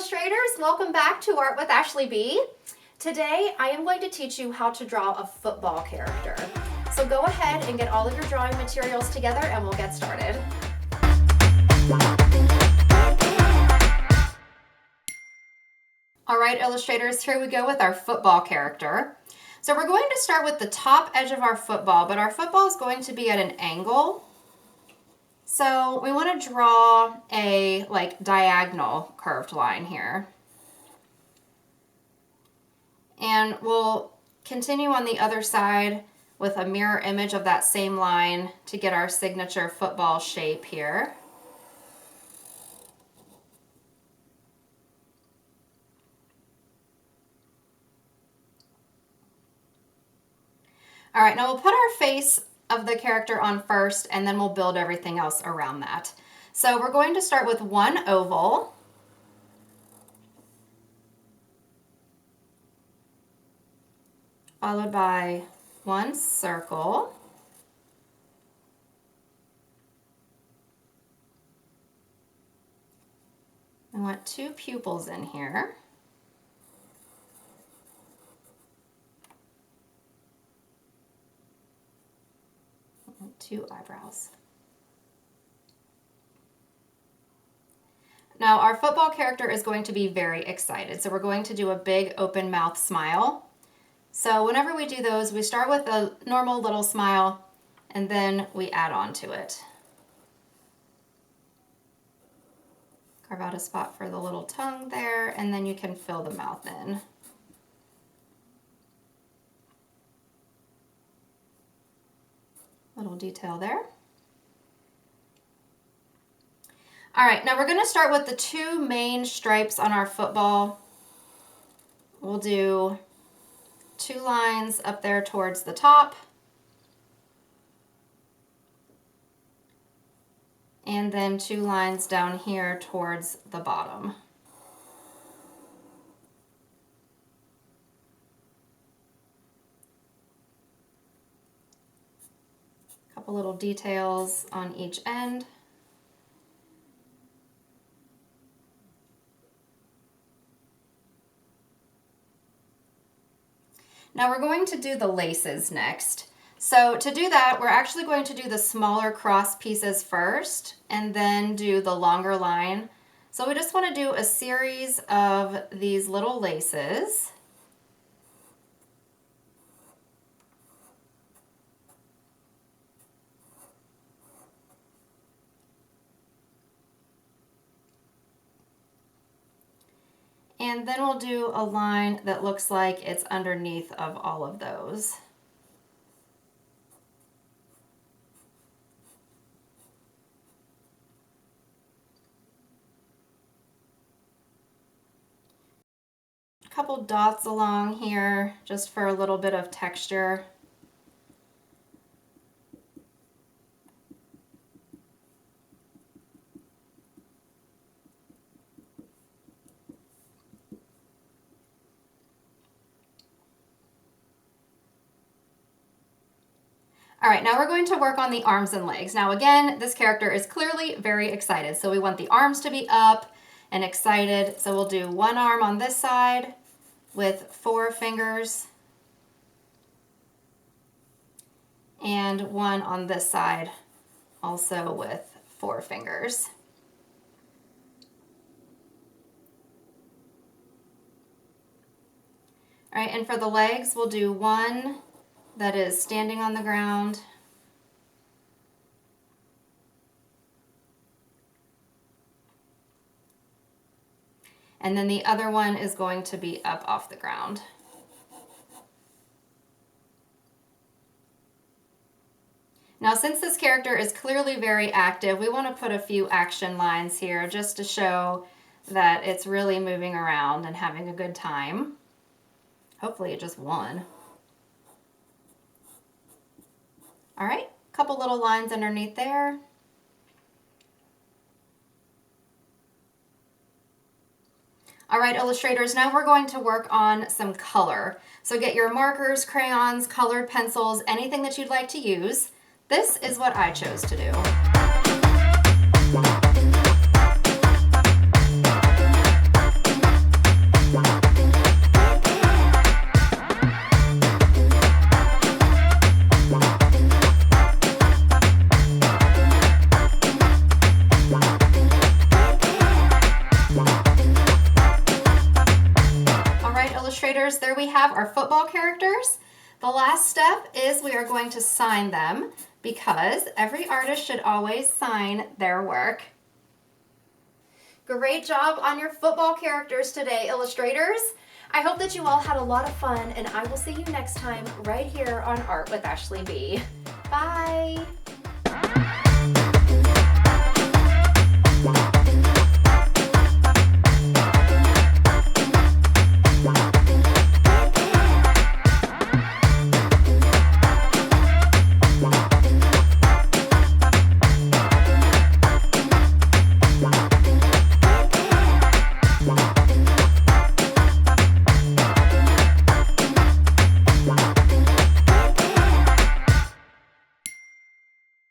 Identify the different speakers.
Speaker 1: illustrators, welcome back to Art with Ashley B. Today I am going to teach you how to draw a football character. So go ahead and get all of your drawing materials together and we'll get started. Alright illustrators, here we go with our football character. So we're going to start with the top edge of our football, but our football is going to be at an angle. So we want to draw a diagonal curved line here. And we'll continue on the other side with a mirror image of that same line to get our signature football shape here. All right, now we'll put our face of the character on first, and then we'll build everything else around that. So we're going to start with one oval. Followed by one circle. I want two pupils in here. Two eyebrows. Now our football character is going to be very excited, so we're going to do a big open mouth smile. So whenever we do those, we start with a normal little smile and then we add on to it. Carve out a spot for the little tongue there, and then you can fill the mouth in. Little detail there. All right, now we're going to start with the two main stripes on our football. We'll do two lines up there towards the top. And then two lines down here towards the bottom. Couple little details on each end. Now we're going to do the laces next. So to do that, we're actually going to do the smaller cross pieces first and then do the longer line. So we just want to do a series of these little laces. And then we'll do a line that looks like it's underneath of all of those. A couple dots along here just for a little bit of texture. All right, now we're going to work on the arms and legs. Now again, this character is clearly very excited, so we want the arms to be up and excited. So we'll do one arm on this side with 4 fingers and one on this side also with 4 fingers. All right, and for the legs, we'll do one that is standing on the ground. And then the other one is going to be up off the ground. Now, since this character is clearly very active, we want to put a few action lines here just to show that it's really moving around and having a good time. Hopefully it just won. All right, a couple little lines underneath there. All right, illustrators, now we're going to work on some color. So get your markers, crayons, colored pencils, anything that you'd like to use. This is what I chose to do. illustrators, there we have our football characters. The last step is we are going to sign them because every artist should always sign their work. Great job on your football characters today, illustrators. I hope that you all had a lot of fun, and I will see you next time right here on Art with Ashley B. Bye.